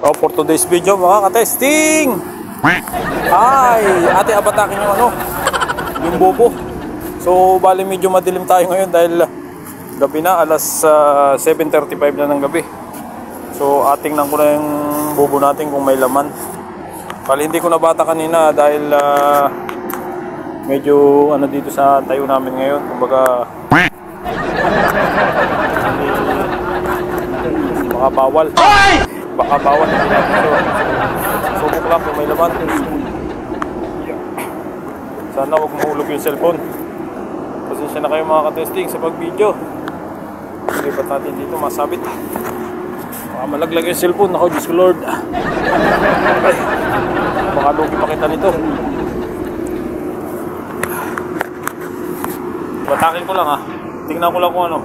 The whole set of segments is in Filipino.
So for today's video mga ka-testing, ay ate abatakin yung ano, yung bobo. So bali medyo madilim tayo ngayon dahil gabi na, alas 7:35 na ng gabi. So atingnan ko na yung bobo natin kung may laman. Bali hindi ko nabata kanina dahil medyo ano dito sa tayo namin ngayon, kumbaga baka bawal. Baka bawal na natin ito. Subok lang kung may laman. Sana huwag mahulog yung cellphone. Pasensya na kayo mga ka-testing sa pag-video. Lipat natin dito, masabit. Baka malaglag yung cellphone. Ako, Diyos ko Lord. Ay, baka lugi pa kita nito. Batakin ko lang ha. Tingnan ko lang kung ano.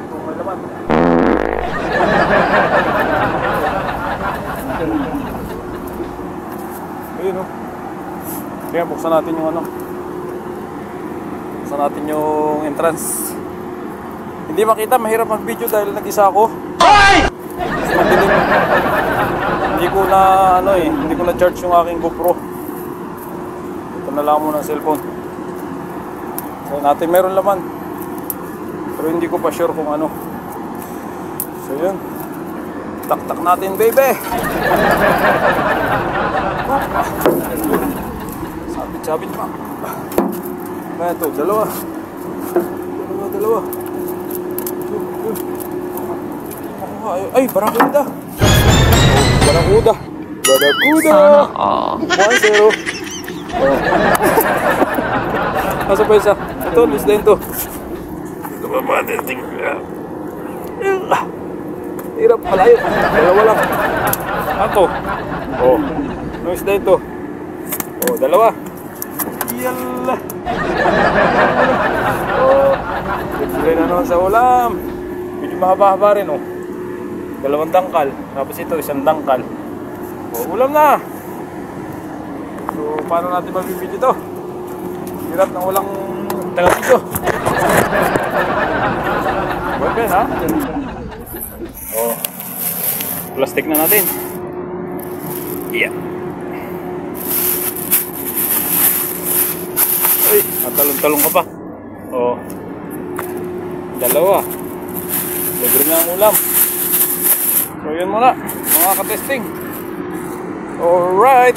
Kung may laman. Ayun o. Kaya buksan natin yung ano. Buksan natin yung entrance. Hindi makita, mahirap ang video dahil nag-isa ako. Hindi ko na ano eh, hindi ko na charge yung aking GoPro. Ito na lang muna ang cellphone. So natin meron laman. Pero hindi ko pa sure kung ano. So yun. Tak-tak natin baby. Sabit-sabit pa. Kaya ito, dalawa. Ay, barakuda. Barakuda. 1-0. Nasa pa isa. Ito, list din to. Ito ba mga testing? Hirap, malayo. Dalawa lang. Ato. Oh, noise din to. Oh, dalawa. Yalla. Oh, sila na naman sa ulam. Medyo mahaba-haba rin oh. 2 dangkal. Tapos ito, 1 dangkal. Oh, ulam na. So, paano natin mabibili ito? Hirap na walang taga-video. Wag ha? Oh. Plastic na natin. Yeah. Ay, natalong-talong ka pa. Oh. Dalawa. Libre na ang ulam. So yun muna, mga ka-testing. Alright.